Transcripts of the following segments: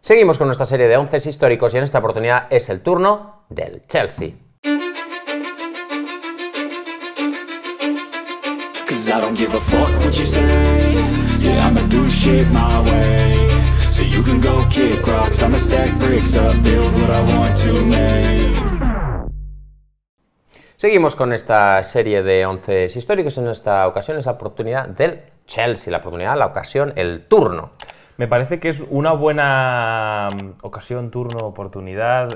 Seguimos con nuestra serie de 11 históricos y en esta oportunidad es el turno del Chelsea. Seguimos con esta serie de 11 históricos. En esta ocasión es la oportunidad del Chelsea, la oportunidad, la ocasión, el turno. Me parece que es una buena ocasión, turno, oportunidad,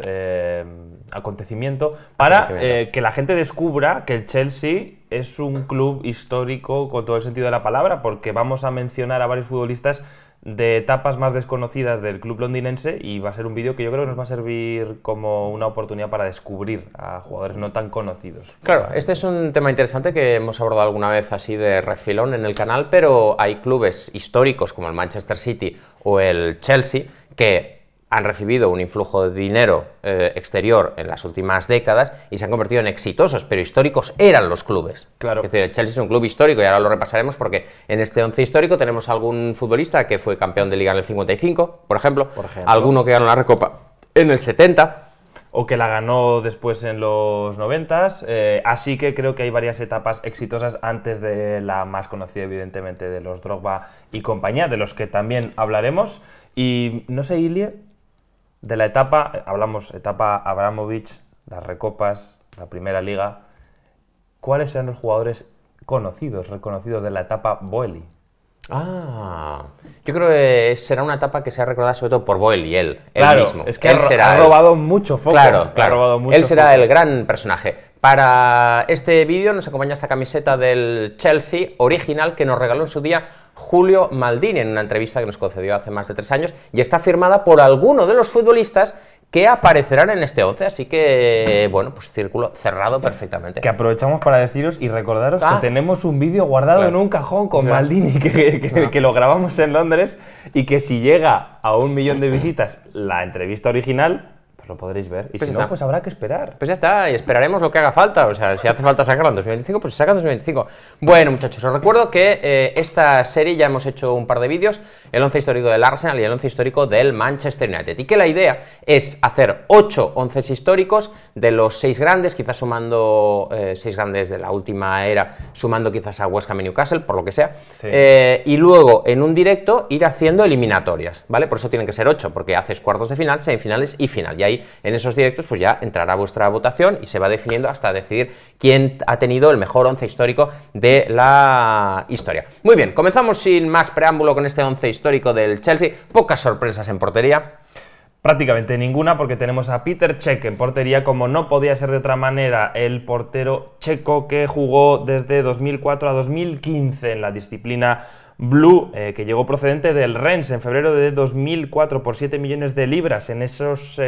acontecimiento para que la gente descubra que el Chelsea es un club histórico con todo el sentido de la palabra, porque vamos a mencionar a varios futbolistas de etapas más desconocidas del club londinense y va a ser un vídeo que yo creo que nos va a servir como una oportunidad para descubrir a jugadores no tan conocidos. Claro, este es un tema interesante que hemos abordado alguna vez así de refilón en el canal, pero hay clubes históricos como el Manchester City o el Chelsea que han recibido un influjo de dinero exterior en las últimas décadas y se han convertido en exitosos, pero históricos eran los clubes. Claro. Es decir, el Chelsea es un club histórico y ahora lo repasaremos porque en este 11 histórico tenemos algún futbolista que fue campeón de Liga en el 55, por ejemplo. Alguno que ganó la Recopa en el 70. O que la ganó después en los 90s, así que creo que hay varias etapas exitosas antes de la más conocida, evidentemente, de los Drogba y compañía, de los que también hablaremos. Y no sé, Ilie, de la etapa, hablamos etapa Abramovich, las recopas, la primera liga, ¿cuáles serán los jugadores conocidos, reconocidos de la etapa Boehly? Yo creo que será una etapa que sea recordada sobre todo por Boehly, él mismo. Es que ha robado mucho foco. Claro, él será el gran personaje. Para este vídeo nos acompaña esta camiseta del Chelsea original que nos regaló en su día Julio Maldini en una entrevista que nos concedió hace más de 3 años y está firmada por alguno de los futbolistas que aparecerán en este 11, así que, bueno, pues círculo cerrado perfectamente. Que aprovechamos para deciros y recordaros que tenemos un vídeo guardado en un cajón con Maldini que lo grabamos en Londres y que si llega a 1 millón de visitas la entrevista original, pues lo podréis ver. Y pues si no, pues habrá que esperar. Pues ya está, y esperaremos lo que haga falta. O sea, si hace falta sacarlo en 2025, pues se saca en 2025. Bueno, muchachos, os recuerdo que esta serie ya hemos hecho un par de vídeos, el 11 histórico del Arsenal y el 11 histórico del Manchester United. Y que la idea es hacer 8 11 históricos de los 6 grandes, quizás sumando 6 grandes de la última era, sumando quizás a West Ham y Newcastle, por lo que sea. Sí. Y luego, en un directo, ir haciendo eliminatorias, ¿vale? Por eso tienen que ser 8, porque haces cuartos de final, semifinales y final. Y ahí, en esos directos, pues ya entrará vuestra votación y se va definiendo hasta decidir quién ha tenido el mejor 11 histórico de la historia. Muy bien, comenzamos sin más preámbulo con este 11 histórico del Chelsea. Pocas sorpresas en portería. Prácticamente ninguna, porque tenemos a Petr Cech en portería, como no podía ser de otra manera, el portero checo que jugó desde 2004 a 2015 en la disciplina Blue, que llegó procedente del Rennes en febrero de 2004 por 7 millones de libras en esos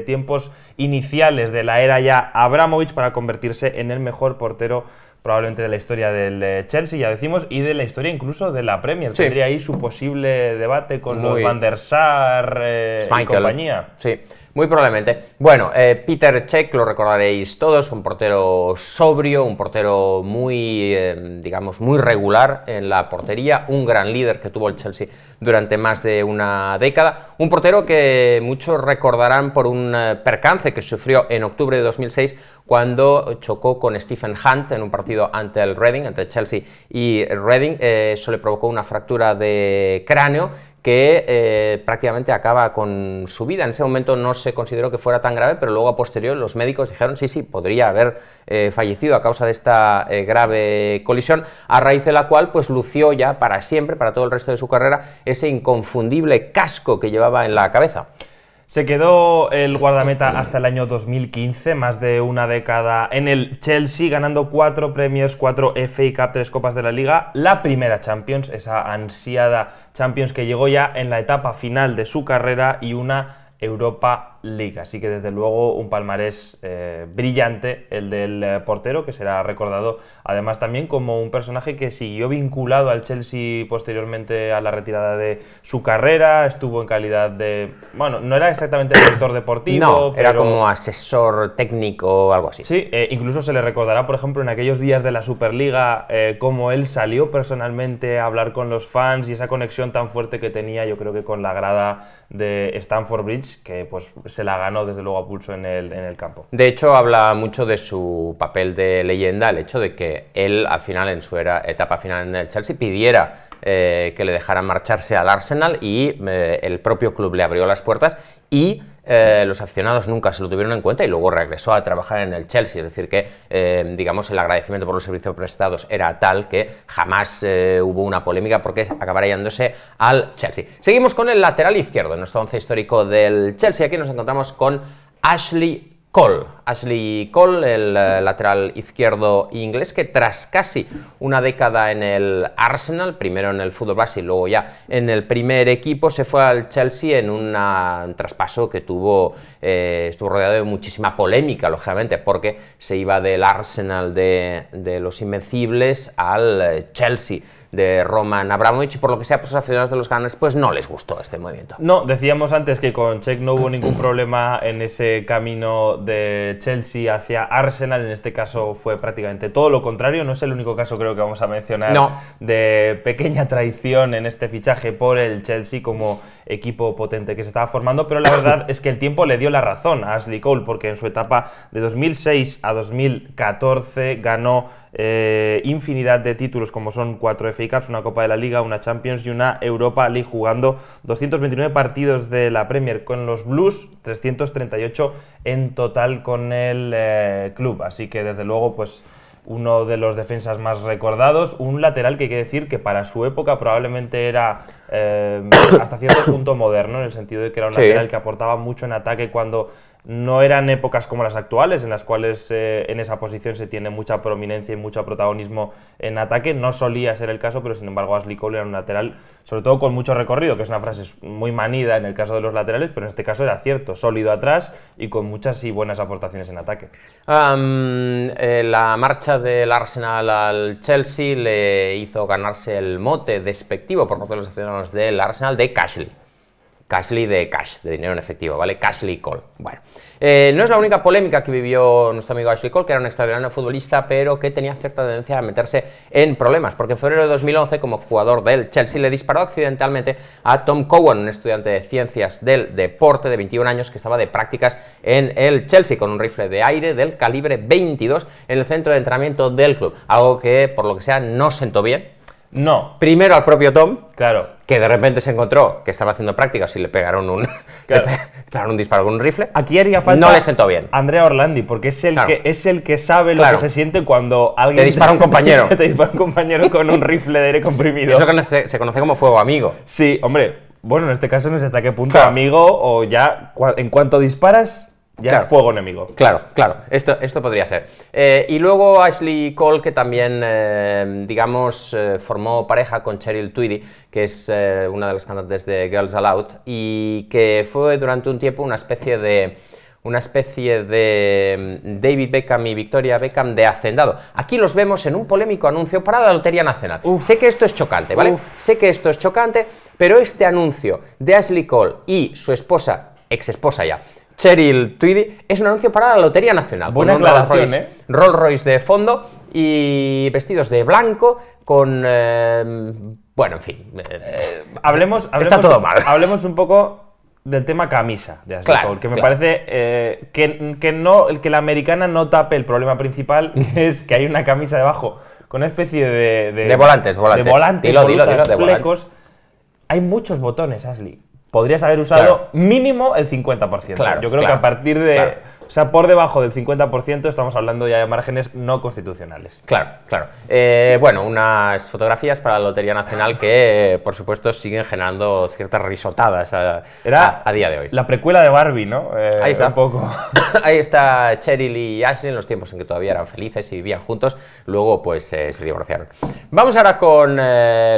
tiempos iniciales de la era ya Abramovich, para convertirse en el mejor portero probablemente de la historia del Chelsea, ya decimos, y de la historia incluso de la Premier. Sí. Tendría ahí su posible debate con los Van der Sar y compañía. Sí, muy probablemente. Bueno, Petr Cech lo recordaréis todos, un portero sobrio, un portero muy, digamos, muy regular en la portería, un gran líder que tuvo el Chelsea durante más de una década, un portero que muchos recordarán por un percance que sufrió en octubre de 2006 cuando chocó con Stephen Hunt en un partido ante el Reading, entre Chelsea y Reading. Eso le provocó una fractura de cráneo que prácticamente acaba con su vida. En ese momento no se consideró que fuera tan grave, pero luego a posteriori los médicos dijeron sí, podría haber fallecido a causa de esta grave colisión, a raíz de la cual pues lució ya para siempre, para todo el resto de su carrera, ese inconfundible casco que llevaba en la cabeza. Se quedó el guardameta hasta el año 2015, más de una década en el Chelsea, ganando 4 premios, 4 FA Cup, 3 Copas de la Liga, la primera Champions, esa ansiada Champions que llegó ya en la etapa final de su carrera, y una Europa League. Así que desde luego un palmarés brillante el del portero, que será recordado además también como un personaje que siguió vinculado al Chelsea posteriormente a la retirada de su carrera, estuvo en calidad de... Bueno, no era exactamente director deportivo, no, era pero... como asesor técnico o algo así. Sí, incluso se le recordará, por ejemplo, en aquellos días de la Superliga, cómo él salió personalmente a hablar con los fans y esa conexión tan fuerte que tenía, yo creo que con la grada de Stamford Bridge, que pues se la ganó desde luego a pulso en el campo. De hecho, habla mucho de su papel de leyenda, el hecho de que él al final, en su etapa final en el Chelsea, pidiera que le dejaran marcharse al Arsenal y el propio club le abrió las puertas y los aficionados nunca se lo tuvieron en cuenta y luego regresó a trabajar en el Chelsea. Es decir que, digamos, el agradecimiento por los servicios prestados era tal que jamás hubo una polémica porque acabara yéndose al Chelsea. Seguimos con el lateral izquierdo, en nuestro once histórico del Chelsea. Aquí nos encontramos con Ashley Cole. Ashley Cole, el lateral izquierdo inglés, que tras casi una década en el Arsenal, primero en el fútbol base y luego ya en el primer equipo, se fue al Chelsea en un traspaso que estuvo rodeado de muchísima polémica, lógicamente, porque se iba del Arsenal de los Invencibles al Chelsea de Roman Abramovich, y por lo que sea, pues los aficionados de los Gunners pues no les gustó este movimiento. No, decíamos antes que con Cech no hubo ningún problema en ese camino de Chelsea hacia Arsenal. En este caso fue prácticamente todo lo contrario. No es el único caso, creo, que vamos a mencionar de pequeña traición en este fichaje por el Chelsea como equipo potente que se estaba formando, pero la verdad es que el tiempo le dio la razón a Ashley Cole, porque en su etapa de 2006 a 2014 ganó infinidad de títulos, como son 4 FA Cups, una Copa de la Liga, una Champions y una Europa League, jugando 229 partidos de la Premier con los Blues, 338 en total con el club. Así que desde luego pues uno de los defensas más recordados, un lateral que hay que decir que para su época probablemente era hasta cierto punto moderno, en el sentido de que era un lateral que aportaba mucho en ataque cuando no eran épocas como las actuales, en las cuales en esa posición se tiene mucha prominencia y mucho protagonismo en ataque. No solía ser el caso, pero sin embargo Ashley Cole era un lateral, sobre todo con mucho recorrido, que es una frase muy manida en el caso de los laterales, pero en este caso era cierto, sólido atrás y con muchas y buenas aportaciones en ataque. La marcha del Arsenal al Chelsea le hizo ganarse el mote despectivo por parte de los aficionados del Arsenal de Cashley. Cashley de cash, de dinero en efectivo, ¿vale? Cashley Cole. Bueno, no es la única polémica que vivió nuestro amigo Ashley Cole, que era un extraordinario futbolista, pero que tenía cierta tendencia a meterse en problemas, porque en febrero de 2011, como jugador del Chelsea, le disparó accidentalmente a Tom Cowan, un estudiante de ciencias del deporte de 21 años que estaba de prácticas en el Chelsea, con un rifle de aire del calibre 22 en el centro de entrenamiento del club, algo que, por lo que sea, no sentó bien. No. Primero al propio Tom, claro, que de repente se encontró que estaba haciendo prácticas y le pegaron un, un disparo con un rifle. Aquí haría falta no le sentó bien. Andrea Orlandi, porque es el que sabe lo que se siente cuando alguien te dispara un compañero. te dispara un compañero con un rifle de aire comprimido. Eso que se conoce como fuego amigo. Sí, hombre, bueno, en este caso no sé hasta qué punto amigo, o ya en cuanto disparas ya es fuego enemigo. Claro, esto podría ser. Y luego Ashley Cole, que también, digamos, formó pareja con Cheryl Tweedy, que es una de las cantantes de Girls Aloud, y que fue durante un tiempo una especie de David Beckham y Victoria Beckham de hacendado. Aquí los vemos en un polémico anuncio para la Lotería Nacional. Sé que esto es chocante, ¿vale? Sé que esto es chocante, pero este anuncio de Ashley Cole y su esposa, ex esposa ya, Cheryl Tweedy, es un anuncio para la Lotería Nacional. Buena aclaración, Rolls Royce de fondo y vestidos de blanco con... bueno, en fin. Está todo mal. Hablemos un poco del tema camisa de Ashley Cole, que me parece que la americana no tape el problema principal, que es que hay una camisa debajo con una especie de volantes. De volantes, flecos. Hay muchos botones, Ashley. Podrías haber usado mínimo el 50%. Yo creo que a partir de... O sea, por debajo del 50% estamos hablando ya de márgenes no constitucionales. Claro. Bueno, unas fotografías para la Lotería Nacional que, por supuesto, siguen generando ciertas risotadas a día de hoy. La precuela de Barbie, ¿no? Ahí está. Un poco. Ahí está Cheryl y Ashley en los tiempos en que todavía eran felices y vivían juntos. Luego, pues, se divorciaron. Vamos ahora con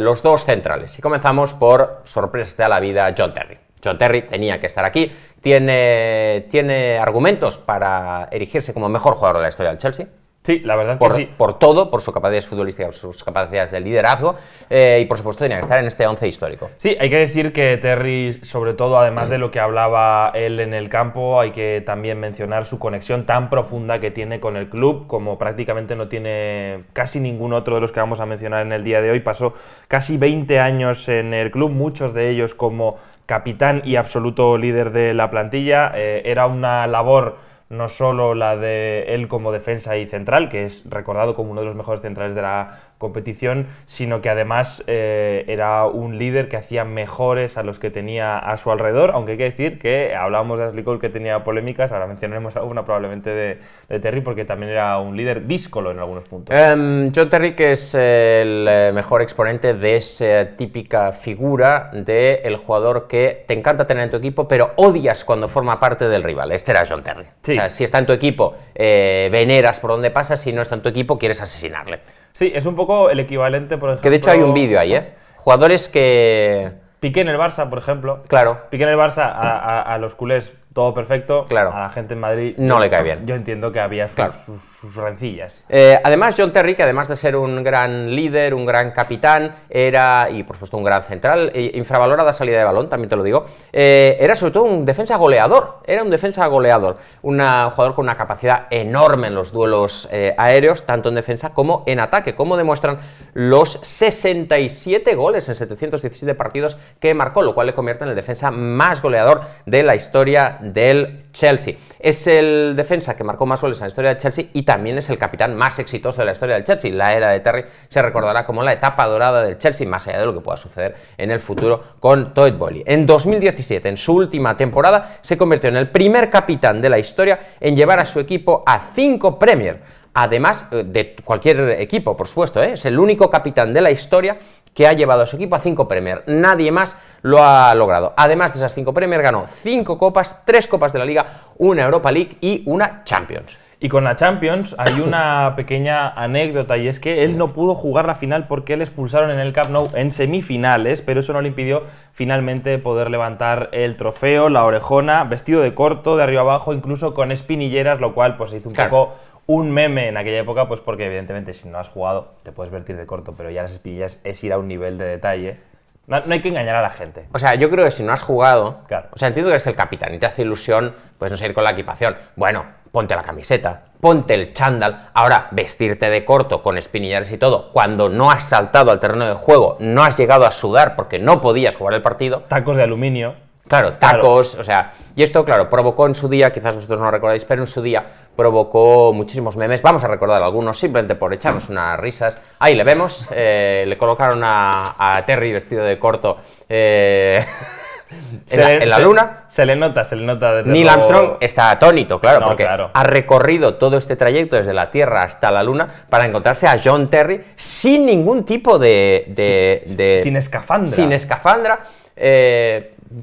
los dos centrales. Y comenzamos por sorpresas de la vida, John Terry. John Terry tenía que estar aquí. Tiene argumentos para erigirse como mejor jugador de la historia del Chelsea. Sí, la verdad que sí. Por todo, por sus capacidades futbolísticas, por sus capacidades de liderazgo y por supuesto tenía que estar en este 11 histórico. Sí, hay que decir que Terry, sobre todo, además de lo que hablaba él en el campo, hay que también mencionar su conexión tan profunda que tiene con el club, como prácticamente no tiene casi ningún otro de los que vamos a mencionar en el día de hoy. Pasó casi 20 años en el club, muchos de ellos como capitán y absoluto líder de la plantilla. Era una labor no solo la de él como defensa y central, que es recordado como uno de los mejores centrales de la competición, sino que además era un líder que hacía mejores a los que tenía a su alrededor, aunque hay que decir que hablábamos de Ashley Cole, que tenía polémicas, ahora mencionaremos alguna probablemente de Terry, porque también era un líder díscolo en algunos puntos. John Terry, que es el mejor exponente de esa típica figura del jugador que te encanta tener en tu equipo, pero odias cuando forma parte del rival. Este era John Terry. Sí. O sea, si está en tu equipo, veneras por donde pasa, si no está en tu equipo, quieres asesinarle. Sí, es un poco el equivalente, por ejemplo... Que de hecho hay un vídeo ahí, ¿eh? Jugadores que... Piqué en el Barça, por ejemplo. Claro. Piqué en el Barça, a los culés todo perfecto. Claro. A la gente en Madrid... No le cae bien. Yo entiendo que había sus rencillas. Además, John Terry, que además de ser un gran líder, un gran capitán, era, y por supuesto un gran central, infravalorada salida de balón, también te lo digo, era sobre todo un defensa goleador. Era un defensa goleador. Un jugador con una capacidad enorme en los duelos aéreos, tanto en defensa como en ataque, como demuestran los 67 goles en 717 partidos que marcó, lo cual le convierte en el defensa más goleador de la historia del Chelsea. Es el defensa que marcó más goles en la historia del Chelsea y también es el capitán más exitoso de la historia del Chelsea. La era de Terry se recordará como la etapa dorada del Chelsea, más allá de lo que pueda suceder en el futuro con Todd Boehly. En 2017, en su última temporada, se convirtió en el primer capitán de la historia en llevar a su equipo a 5 Premier. Además de cualquier equipo, por supuesto, ¿eh? Es el único capitán de la historia que ha llevado a su equipo a 5 Premier. Nadie más lo ha logrado. Además de esas 5 Premier, ganó 5 copas, 3 copas de la Liga, una Europa League y una Champions. Y con la Champions hay una pequeña anécdota, y es que él no pudo jugar la final porque le expulsaron en el Camp Nou en semifinales, pero eso no le impidió finalmente poder levantar el trofeo, la orejona, vestido de corto, de arriba abajo, incluso con espinilleras, lo cual pues se hizo un poco un meme en aquella época, pues porque evidentemente si no has jugado te puedes vestir de corto, pero ya las espinillas es ir a un nivel de detalle. No hay que engañar a la gente. O sea, yo creo que si no has jugado... Claro. O sea, entiendo que eres el capitán y te hace ilusión, pues no sé, ir con la equipación. Bueno, ponte la camiseta, ponte el chándal. Ahora, vestirte de corto con espinilleras y todo, cuando no has saltado al terreno de juego, no has llegado a sudar porque no podías jugar el partido. Tacos de aluminio. Claro, tacos, o sea... Y esto, claro, provocó en su día, quizás vosotros no lo recordáis, pero en su día provocó muchísimos memes. Vamos a recordar algunos, simplemente por echarnos unas risas. Ahí le vemos, le colocaron a Terry vestido de corto en la luna. Se le nota desde Neil Armstrong está atónito, claro, porque claro, ha recorrido todo este trayecto desde la Tierra hasta la Luna para encontrarse a John Terry sin ningún tipo sin escafandra. Sin escafandra.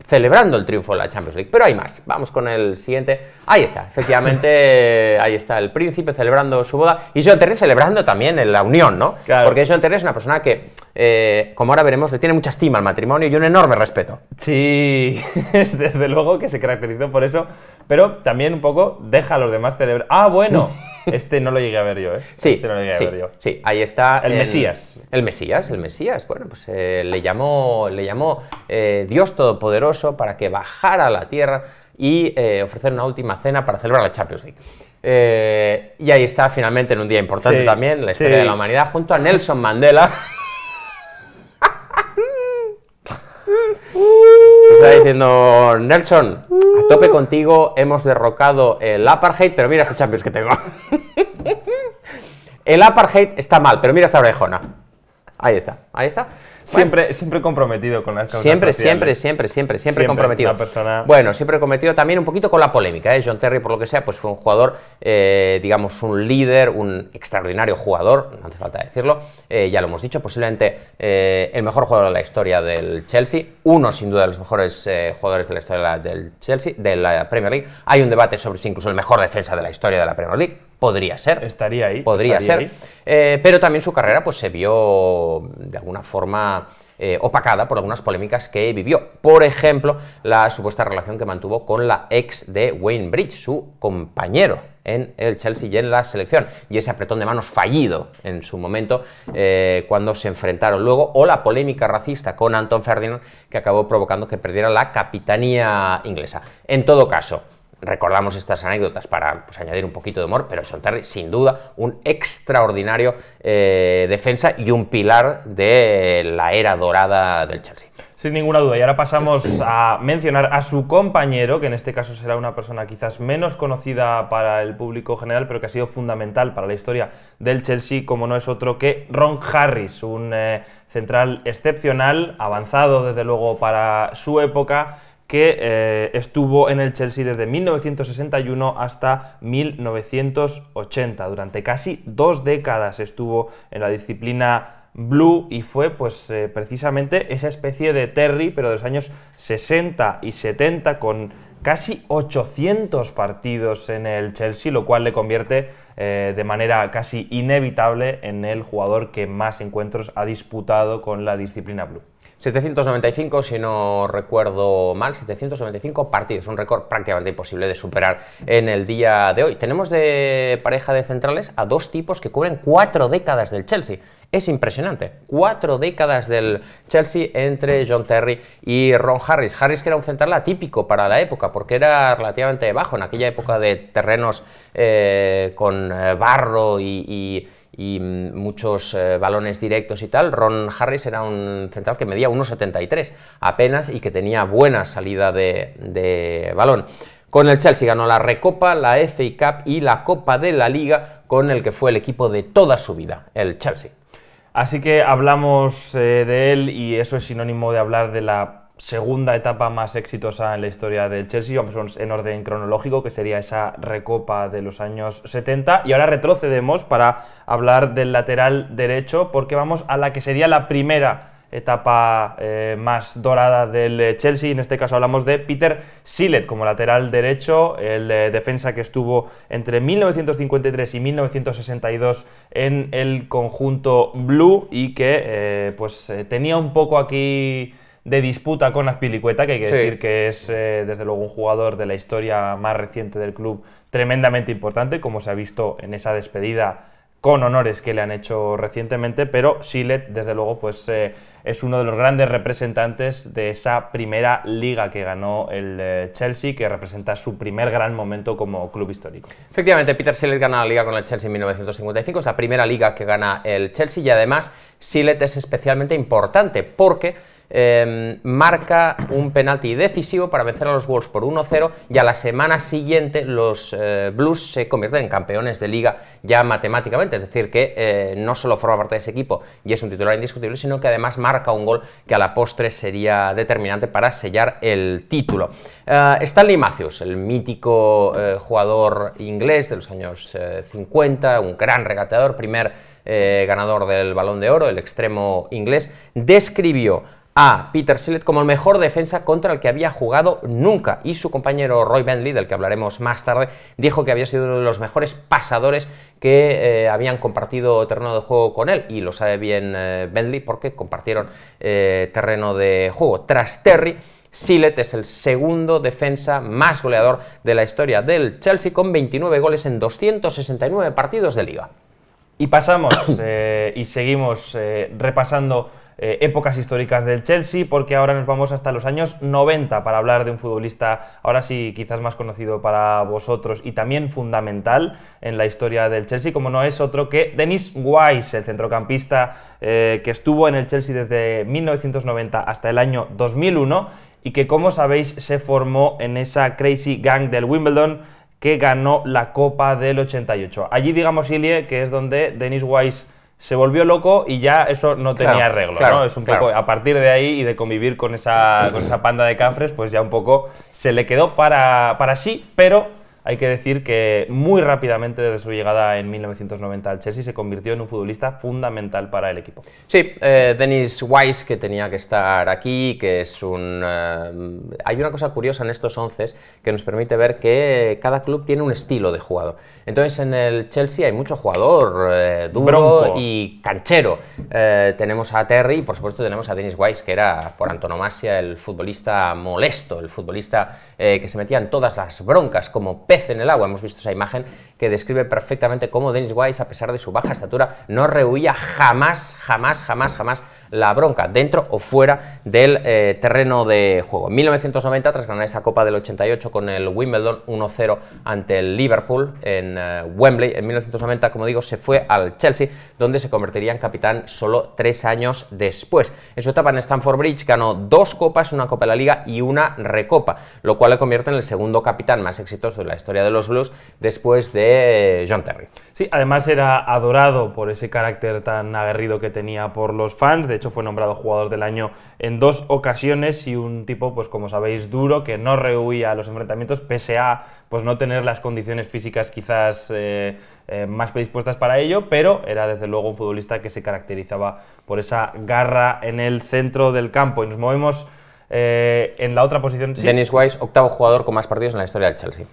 Celebrando el triunfo de la Champions League. Pero hay más, vamos con el siguiente. Ahí está, efectivamente, ahí está el príncipe celebrando su boda y John Terry celebrando también la unión, ¿no? Claro. Porque John Terry es una persona que, como ahora veremos, le tiene mucha estima al matrimonio y un enorme respeto. Sí, desde luego que se caracterizó por eso, pero también un poco deja a los demás celebrar. ¡Ah, bueno! Este no lo llegué a ver yo, ¿eh? Sí, este no lo llegué a ver yo. Sí, ahí está. El Mesías. El Mesías. Bueno, pues le llamó Dios Todopoderoso para que bajara a la tierra y ofrecer una última cena para celebrar la Champions League. Y ahí está, finalmente, en un día importante también, en la historia de la humanidad, junto a Nelson Mandela. Está diciendo, Nelson, a tope contigo, hemos derrocado el apartheid, pero mira esta Champions que tengo. El apartheid está mal, pero mira esta orejona. Ahí está. Siempre comprometido con las causas sociales. Siempre comprometido. Una persona... Bueno, siempre comprometido también un poquito con la polémica, ¿eh? John Terry, por lo que sea, pues fue un jugador, digamos, un líder, un extraordinario jugador, no hace falta decirlo, ya lo hemos dicho, posiblemente el mejor jugador de la historia del Chelsea, uno sin duda de los mejores jugadores de la historia del Chelsea, de la Premier League. Hay un debate sobre si incluso el mejor defensa de la historia de la Premier League. Podría ser. Estaría ahí. Podría ser. Pero también su carrera pues se vio de alguna forma opacada por algunas polémicas que vivió. Por ejemplo, la supuesta relación que mantuvo con la ex de Wayne Bridge, su compañero en el Chelsea y en la selección, y ese apretón de manos fallido en su momento cuando se enfrentaron luego, o la polémica racista con Anton Ferdinand, que acabó provocando que perdiera la capitanía inglesa. En todo caso, recordamos estas anécdotas para añadir un poquito de humor, pero John Terry, sin duda, un extraordinario defensa y un pilar de la era dorada del Chelsea. Sin ninguna duda. Y ahora pasamos a mencionar a su compañero, que en este caso será una persona quizás menos conocida para el público general, pero que ha sido fundamental para la historia del Chelsea, como no es otro que Ron Harris, un central excepcional, avanzado desde luego para su época, que estuvo en el Chelsea desde 1961 hasta 1980. Durante casi 2 décadas estuvo en la disciplina Blue y fue pues precisamente esa especie de Terry, pero de los años 60 y 70, con casi 800 partidos en el Chelsea, lo cual le convierte de manera casi inevitable en el jugador que más encuentros ha disputado con la disciplina Blue. 795, si no recuerdo mal, 795 partidos, un récord prácticamente imposible de superar en el día de hoy. Tenemos de pareja de centrales a 2 tipos que cubren 4 décadas del Chelsea. Es impresionante, 4 décadas del Chelsea entre John Terry y Ron Harris. Harris, que era un central atípico para la época, porque era relativamente bajo en aquella época de terrenos con barro y muchos balones directos y tal. Ron Harris era un central que medía 1,73 apenas y que tenía buena salida de balón. Con el Chelsea ganó la Recopa, la FA Cup y la Copa de la Liga, con el que fue el equipo de toda su vida, el Chelsea. Así que hablamos de él, y eso es sinónimo de hablar de la segunda etapa más exitosa en la historia del Chelsea. Vamos en orden cronológico, que sería esa Recopa de los años 70. Y ahora retrocedemos para hablar del lateral derecho, porque vamos a la que sería la primera etapa más dorada del Chelsea. En este caso hablamos de Peter Sillett como lateral derecho, el defensa que estuvo entre 1953 y 1962 en el conjunto Blue y que tenía un poco aquí de disputa con Azpilicueta, que hay que decir que es desde luego un jugador de la historia más reciente del club tremendamente importante, como se ha visto en esa despedida con honores que le han hecho recientemente, pero Sillett desde luego es uno de los grandes representantes de esa primera liga que ganó el Chelsea, que representa su primer gran momento como club histórico. Efectivamente, Peter Sillett gana la liga con el Chelsea en 1955, es la primera liga que gana el Chelsea, y además Sillett es especialmente importante porque marca un penalti decisivo para vencer a los Wolves por 1-0, y a la semana siguiente los Blues se convierten en campeones de liga ya matemáticamente, es decir que no solo forma parte de ese equipo y es un titular indiscutible, sino que además marca un gol que a la postre sería determinante para sellar el título. Stanley Matthews, el mítico jugador inglés de los años 50, un gran regateador, primer ganador del Balón de Oro, el extremo inglés, describió a Peter Sillett como el mejor defensa contra el que había jugado nunca, y su compañero Roy Bentley, del que hablaremos más tarde, dijo que había sido uno de los mejores pasadores que habían compartido terreno de juego con él, y lo sabe bien Bentley porque compartieron terreno de juego. Tras Terry, Sillett es el segundo defensa más goleador de la historia del Chelsea, con 29 goles en 269 partidos de liga. Y pasamos y seguimos repasando épocas históricas del Chelsea, porque ahora nos vamos hasta los años 90 para hablar de un futbolista, ahora sí quizás más conocido para vosotros y también fundamental en la historia del Chelsea, como no es otro que Dennis Wise, el centrocampista que estuvo en el Chelsea desde 1990 hasta el año 2001 y que, como sabéis, se formó en esa Crazy Gang del Wimbledon que ganó la Copa del 88. Allí, digamos, Ilie, que es donde Dennis Wise se volvió loco y ya eso no tenía arreglo, ¿no? Es un poco, a partir de ahí y de convivir con esa panda de cafres, pues ya un poco se le quedó para sí, pero hay que decir que muy rápidamente desde su llegada en 1990 al Chelsea se convirtió en un futbolista fundamental para el equipo. Sí, Dennis Wise, que tenía que estar aquí, que es un... hay una cosa curiosa en estos 11 que nos permite ver que cada club tiene un estilo de jugador. Entonces en el Chelsea hay mucho jugador duro Bronco y canchero. Tenemos a Terry y por supuesto tenemos a Dennis Wise, que era por antonomasia el futbolista molesto, el futbolista que se metía en todas las broncas como pez en el agua. Hemos visto esa imagen que describe perfectamente cómo Dennis Wise, a pesar de su baja estatura, no rehuía jamás la bronca, dentro o fuera del terreno de juego. En 1990, tras ganar esa Copa del 88 con el Wimbledon 1-0 ante el Liverpool en Wembley, en 1990, como digo, se fue al Chelsea, donde se convertiría en capitán solo 3 años después. En su etapa en Stamford Bridge ganó 2 copas, una Copa de la Liga y una Recopa, lo cual le convierte en el segundo capitán más exitoso de la historia de los Blues después de John Terry. Sí, además era adorado por ese carácter tan aguerrido que tenía por los fans. De hecho, fue nombrado jugador del año en 2 ocasiones y un tipo, pues como sabéis, duro, que no rehuía a los enfrentamientos pese a pues no tener las condiciones físicas quizás más predispuestas para ello, pero era desde luego un futbolista que se caracterizaba por esa garra en el centro del campo. Y nos movemos en la otra posición. Sí. Dennis Wise, octavo jugador con más partidos en la historia del Chelsea.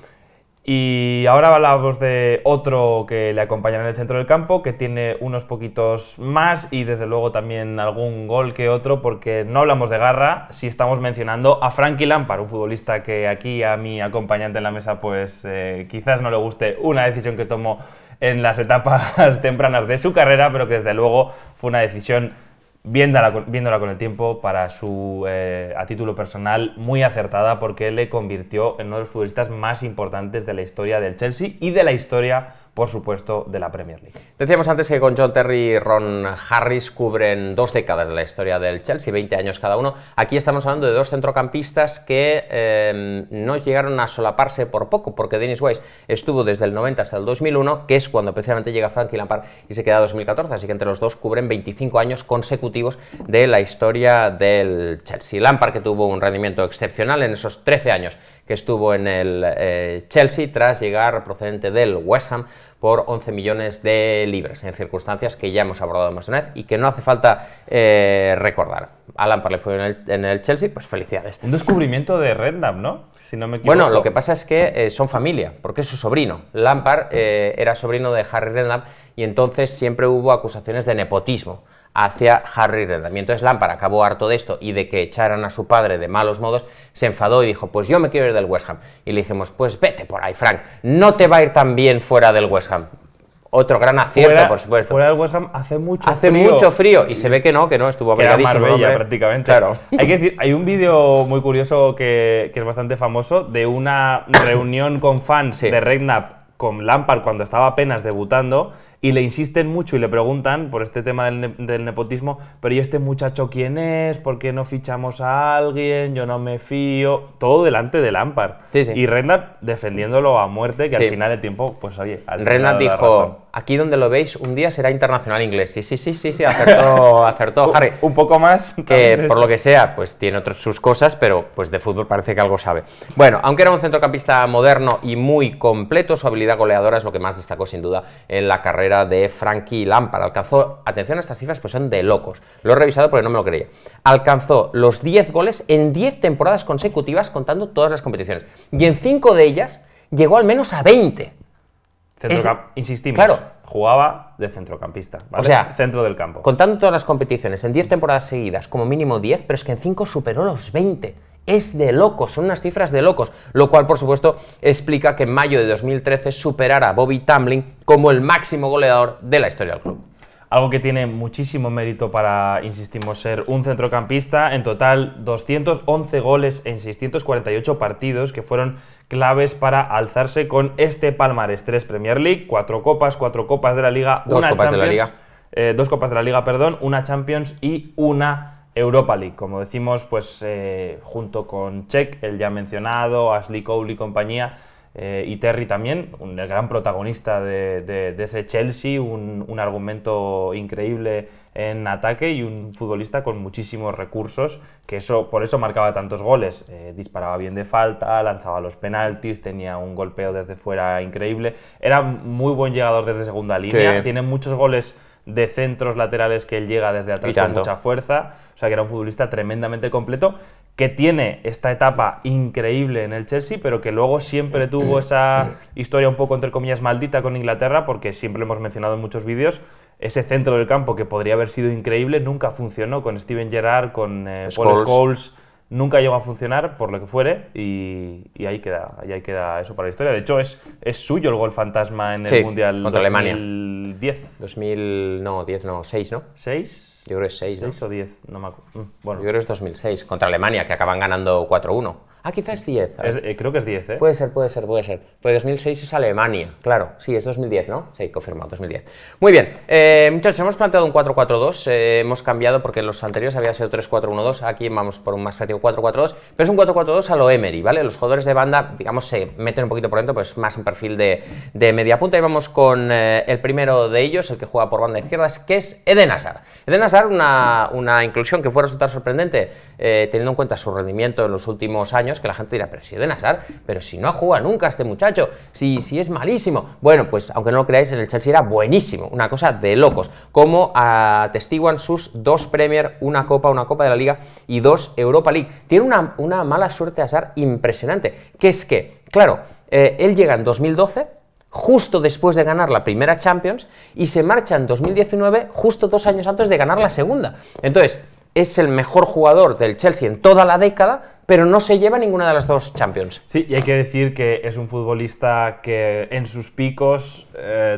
Y ahora hablamos de otro que le acompaña en el centro del campo, que tiene unos poquitos más y desde luego también algún gol que otro, porque no hablamos de garra si estamos mencionando a Frankie Lampard, un futbolista que aquí a mi acompañante en la mesa pues quizás no le guste una decisión que tomó en las etapas tempranas de su carrera, pero que desde luego fue una decisión, viéndola con el tiempo, para su a título personal muy acertada, porque le convirtió en uno de los futbolistas más importantes de la historia del Chelsea y de la historia, por supuesto, de la Premier League. Decíamos antes que con John Terry y Ron Harris cubren 2 décadas de la historia del Chelsea, 20 años cada uno. Aquí estamos hablando de 2 centrocampistas que no llegaron a solaparse por poco, porque Dennis Wise estuvo desde el 90 hasta el 2001, que es cuando precisamente llega Frankie Lampard y se queda 2014, así que entre los dos cubren 25 años consecutivos de la historia del Chelsea. Lampard, que tuvo un rendimiento excepcional en esos 13 años que estuvo en el Chelsea, tras llegar procedente del West Ham por 11 millones de libras, en circunstancias que ya hemos abordado más de una vez y que no hace falta recordar. A Lampard le fue en el Chelsea, pues felicidades. Un descubrimiento de Redknapp, ¿no? Si no me equivoco. Bueno, lo que pasa es que son familia, porque es su sobrino. Lampard era sobrino de Harry Redknapp y entonces siempre hubo acusaciones de nepotismo hacia Harry Redknapp. Y entonces Lampard acabó harto de esto y de que echaran a su padre de malos modos, se enfadó y dijo, pues yo me quiero ir del West Ham. Y le dijimos, pues vete por ahí, Frank, no te va a ir tan bien fuera del West Ham. Otro gran acierto, por supuesto. Fuera del West Ham hace mucho frío y se ve que no, estuvo abrigadísimo. Marbella, prácticamente. Claro. Hay que decir, hay un vídeo muy curioso que es bastante famoso de una reunión con fans de Redknapp con Lampard cuando estaba apenas debutando, y le insisten mucho y le preguntan por este tema del nepotismo, pero ¿y este muchacho quién es? ¿Por qué no fichamos a alguien? Yo no me fío. Todo delante de Lampard. Sí, sí. Y Redknapp defendiendo a muerte, que al final del tiempo, pues oye... Redknapp dijo, aquí donde lo veis, un día será internacional inglés. Sí, acertó Harry. Un poco más. Que por lo que sea, pues tiene sus cosas, pero pues de fútbol parece que algo sabe. Bueno, aunque era un centrocampista moderno y muy completo, su habilidad goleadora es lo que más destacó sin duda en la carrera de Frankie Lampard. Alcanzó, atención a estas cifras, pues son de locos. Lo he revisado porque no me lo creía. Alcanzó los 10 goles en 10 temporadas consecutivas, contando todas las competiciones. Y en 5 de ellas llegó al menos a 20. Insistimos, claro, jugaba de centrocampista, ¿vale? O sea, centro del campo. Contando todas las competiciones en 10 temporadas seguidas, como mínimo 10, pero es que en 5 superó los 20. Es de locos, son unas cifras de locos, lo cual, por supuesto, explica que en mayo de 2013 superara a Bobby Tamblyn como el máximo goleador de la historia del club. Algo que tiene muchísimo mérito para, insistimos, ser un centrocampista. En total, 211 goles en 648 partidos, que fueron claves para alzarse con este palmarés. 3 Premier League, 4 copas de la Liga, 2 copas de la Liga. 2 copas de la Liga, perdón, una Champions y una Europa League. Como decimos, pues junto con Cech, el ya mencionado, Ashley Cole y compañía, y Terry también, el gran protagonista de ese Chelsea, un argumento increíble en ataque y un futbolista con muchísimos recursos, que por eso marcaba tantos goles. Disparaba bien de falta, lanzaba los penaltis, tenía un golpeo desde fuera increíble, era muy buen llegador desde segunda línea, tiene muchos goles de centros laterales que él llega desde atrás con mucha fuerza, o sea que era un futbolista tremendamente completo, que tiene esta etapa increíble en el Chelsea, pero que luego siempre tuvo esa historia un poco, entre comillas, maldita con Inglaterra, porque siempre lo hemos mencionado en muchos vídeos, ese centro del campo que podría haber sido increíble nunca funcionó con Steven Gerrard, con Paul Scholes, nunca llegó a funcionar por lo que fuere y ahí queda eso para la historia. De hecho, es suyo el gol fantasma en el Mundial contra 2010. 6, ¿no? ¿6? Yo creo que es 6, ¿no? 6 o 10, no me acuerdo. Bueno. Yo creo que es 2006, contra Alemania, que acaban ganando 4-1. Ah, quizás es 10. Creo que es 10, ¿eh? Puede ser. Pues 2006 es Alemania, claro. Sí, es 2010, ¿no? Sí, confirmado, 2010. Muy bien, muchachos, hemos planteado un 4-4-2. Hemos cambiado porque en los anteriores había sido 3-4-1-2. Aquí vamos por un más creativo 4-4-2. Pero es un 4-4-2 a lo Emery, ¿vale? Los jugadores de banda, digamos, se meten un poquito por dentro, pues más un perfil de media punta. Y vamos con el primero de ellos, el que juega por banda izquierda, que es Eden Hazard. Eden Hazard, una inclusión que puede resultar sorprendente, teniendo en cuenta su rendimiento en los últimos años, que la gente dirá, pero si Eden Hazard, pero si no ha jugado nunca este muchacho, si es malísimo. Bueno, pues aunque no lo creáis, en el Chelsea era buenísimo, una cosa de locos, como atestiguan sus 2 Premier, una Copa de la Liga y 2 Europa League. Tiene una mala suerte Hazard impresionante, que es que, claro, él llega en 2012, justo después de ganar la primera Champions, y se marcha en 2019, justo 2 años antes de ganar la segunda. Entonces, es el mejor jugador del Chelsea en toda la década, pero no se lleva ninguna de las 2 Champions. Sí, y hay que decir que es un futbolista que en sus picos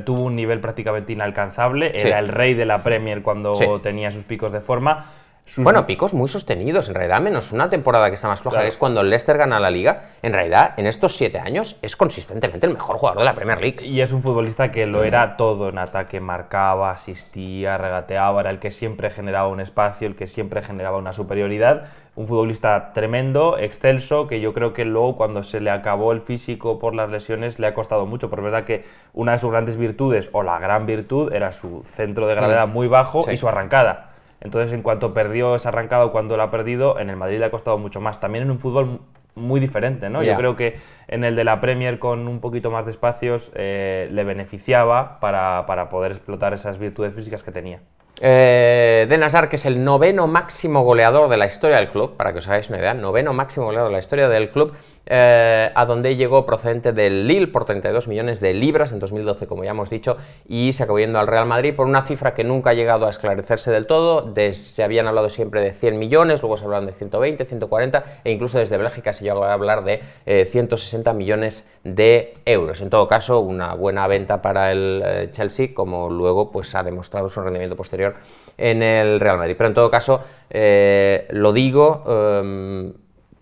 tuvo un nivel prácticamente inalcanzable, era el rey de la Premier cuando tenía sus picos de forma. Bueno, picos muy sostenidos, en realidad, menos una temporada que está más floja, es cuando el Leicester gana la Liga. En realidad, en estos 7 años, es consistentemente el mejor jugador de la Premier League. Y es un futbolista que lo era todo en ataque, marcaba, asistía, regateaba, era el que siempre generaba un espacio, el que siempre generaba una superioridad. Un futbolista tremendo, excelso, que yo creo que luego cuando se le acabó el físico por las lesiones le ha costado mucho, pero es verdad que una de sus grandes virtudes, o la gran virtud, era su centro de gravedad muy bajo y su arrancada. Entonces, en cuanto perdió esa arrancada o cuando la ha perdido, en el Madrid le ha costado mucho más. También en un fútbol muy diferente, ¿no? Yo creo que en el de la Premier, con un poquito más de espacios, le beneficiaba para poder explotar esas virtudes físicas que tenía. Eden Hazard, que es el 9º máximo goleador de la historia del club, para que os hagáis una idea, 9º máximo goleador de la historia del club, a donde llegó procedente del Lille por 32 millones de libras en 2012, como ya hemos dicho, y se acabó yendo al Real Madrid por una cifra que nunca ha llegado a esclarecerse del todo. Se habían hablado siempre de 100 millones, luego se hablaban de 120, 140, e incluso desde Bélgica se llegó a hablar de 160 millones de euros. En todo caso, una buena venta para el Chelsea, como luego pues ha demostrado su rendimiento posterior en el Real Madrid. Pero en todo caso, lo digo,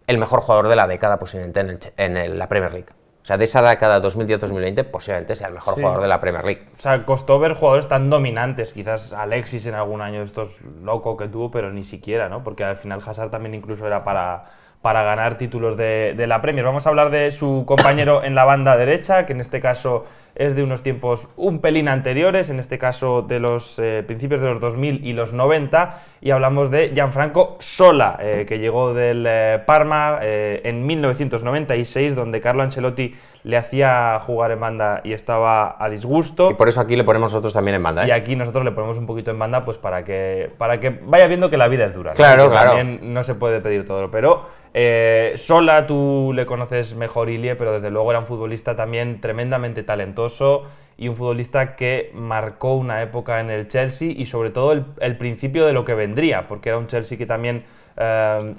el mejor jugador de la década posiblemente en la Premier League. O sea, de esa década 2010-2020 posiblemente sea el mejor jugador de la Premier League. O sea, costó ver jugadores tan dominantes, quizás Alexis en algún año de estos locos que tuvo, pero ni siquiera, ¿no? Porque al final Hazard también incluso era para ganar títulos de la Premier. Vamos a hablar de su compañero en la banda derecha, que en este caso es de unos tiempos un pelín anteriores, en este caso de los principios de los 2000 y los 90, y hablamos de Gianfranco Sola, que llegó del Parma en 1996, donde Carlo Ancelotti le hacía jugar en banda y estaba a disgusto. Y por eso aquí le ponemos nosotros también en banda, ¿eh? Y aquí nosotros le ponemos un poquito en banda, pues para que vaya viendo que la vida es dura, ¿no? Claro, claro. También no se puede pedir todo, pero Sola tú le conoces mejor, Ilie, pero desde luego era un futbolista también tremendamente talentoso y un futbolista que marcó una época en el Chelsea y sobre todo el principio de lo que vendría, porque era un Chelsea que también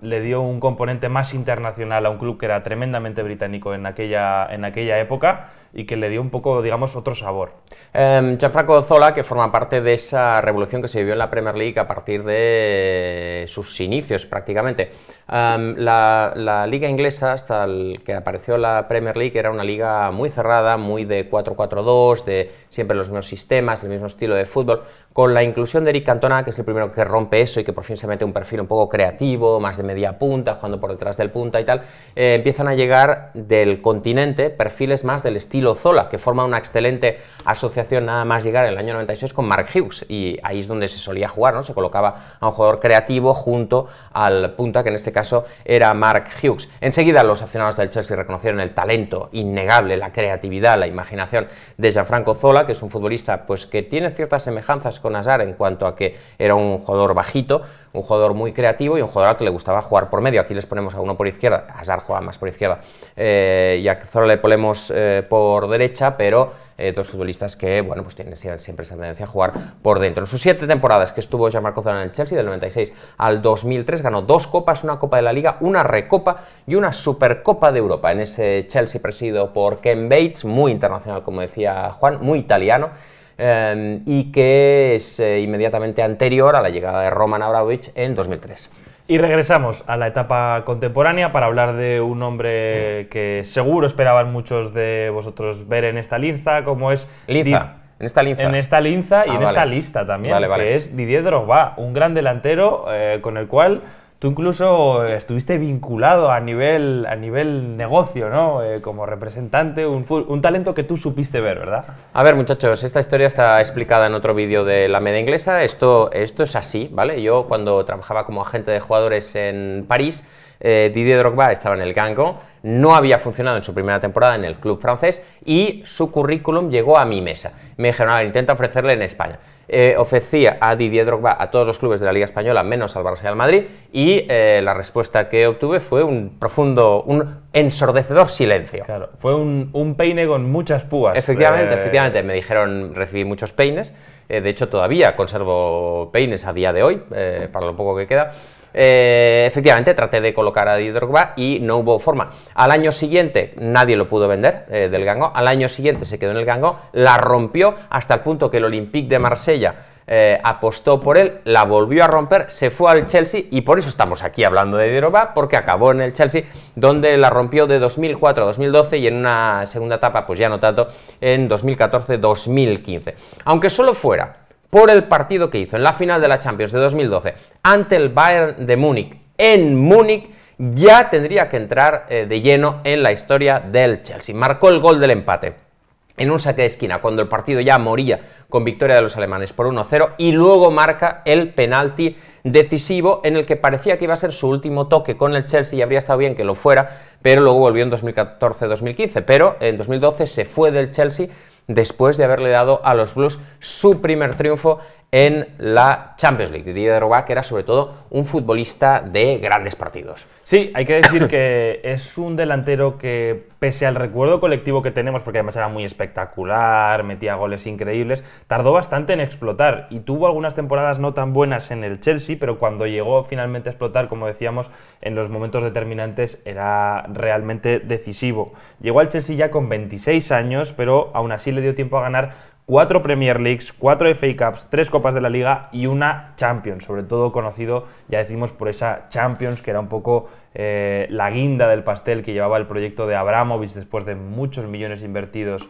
le dio un componente más internacional a un club que era tremendamente británico en aquella época y que le dio un poco, digamos, otro sabor. Gianfranco Zola, que forma parte de esa revolución que se vivió en la Premier League a partir de sus inicios prácticamente. La liga inglesa, hasta que apareció la Premier League, era una liga muy cerrada, muy de 4-4-2, de siempre los mismos sistemas, el mismo estilo de fútbol, con la inclusión de Eric Cantona, que es el primero que rompe eso y que por fin se mete un perfil un poco creativo, más de media punta, jugando por detrás del punta y tal, empiezan a llegar del continente perfiles más del estilo Zola, que forma una excelente asociación nada más llegar en el año 96 con Mark Hughes, y ahí es donde se solía jugar, ¿no? Se colocaba a un jugador creativo junto al punta, que en este caso era Mark Hughes. Enseguida los aficionados del Chelsea reconocieron el talento innegable, la creatividad, la imaginación de Gianfranco Zola, que es un futbolista pues que tiene ciertas semejanzas con Hazard en cuanto a que era un jugador bajito, un jugador muy creativo y un jugador al que le gustaba jugar por medio. Aquí les ponemos a uno por izquierda, Hazard juega más por izquierda, y a Zola le ponemos por derecha, pero dos futbolistas que, bueno, pues tienen siempre esa tendencia a jugar por dentro. En sus 7 temporadas que estuvo Gianmarco Zola en el Chelsea, del 96 al 2003, ganó 2 copas, una Copa de la Liga, una Recopa y una Supercopa de Europa. En ese Chelsea presidido por Ken Bates, muy internacional, como decía Juan, muy italiano, y que es inmediatamente anterior a la llegada de Roman Abramovich en 2003. Y regresamos a la etapa contemporánea para hablar de un hombre que seguro esperaban muchos de vosotros ver en esta lista, como es... ¿Linza? ¿En esta linza? En esta linza y en vale. esta lista también, Vale. que es Didier Drogba, un gran delantero con el cual tú incluso estuviste vinculado a nivel negocio, ¿no? Como representante, un talento que tú supiste ver, ¿verdad? A ver, muchachos, esta historia está explicada en otro vídeo de la media inglesa. Esto es así, ¿vale? Yo cuando trabajaba como agente de jugadores en París, Didier Drogba estaba en el Guingamp, no había funcionado en su primera temporada en el club francés y su currículum llegó a mi mesa. Me dijeron, a ver, intenta ofrecerle en España. Ofrecía a Didier Drogba a todos los clubes de la Liga Española, menos al Barça y al Madrid, y la respuesta que obtuve fue un ensordecedor silencio. Claro, fue un peine con muchas púas. Efectivamente, me dijeron, recibí muchos peines, de hecho todavía conservo peines a día de hoy, para lo poco que queda. Efectivamente, traté de colocar a Didier Drogba y no hubo forma. Al año siguiente nadie lo pudo vender del Guingamp. Al año siguiente se quedó en el Guingamp, la rompió hasta el punto que el Olympique de Marsella apostó por él, la volvió a romper, se fue al Chelsea y por eso estamos aquí hablando de Didier Drogba, porque acabó en el Chelsea, donde la rompió de 2004 a 2012 y en una segunda etapa, pues ya no tanto, en 2014-2015. Aunque solo fuera por el partido que hizo en la final de la Champions de 2012 ante el Bayern de Múnich en Múnich, ya tendría que entrar de lleno en la historia del Chelsea. Marcó el gol del empate en un saque de esquina cuando el partido ya moría con victoria de los alemanes por 1-0 y luego marca el penalti decisivo en el que parecía que iba a ser su último toque con el Chelsea y habría estado bien que lo fuera, pero luego volvió en 2014-2015, pero en 2012 se fue del Chelsea después de haberle dado a los Blues su primer triunfo en la Champions League. Didier Drogba, que era sobre todo un futbolista de grandes partidos. Sí, hay que decir que es un delantero que, pese al recuerdo colectivo que tenemos, porque además era muy espectacular, metía goles increíbles, tardó bastante en explotar y tuvo algunas temporadas no tan buenas en el Chelsea, pero cuando llegó finalmente a explotar, como decíamos, en los momentos determinantes era realmente decisivo. Llegó al Chelsea ya con 26 años, pero aún así le dio tiempo a ganar 4 Premier Leagues, 4 FA Cups, 3 Copas de la Liga y una Champions, sobre todo conocido, ya decimos, por esa Champions que era un poco la guinda del pastel que llevaba el proyecto de Abramovich después de muchos millones invertidos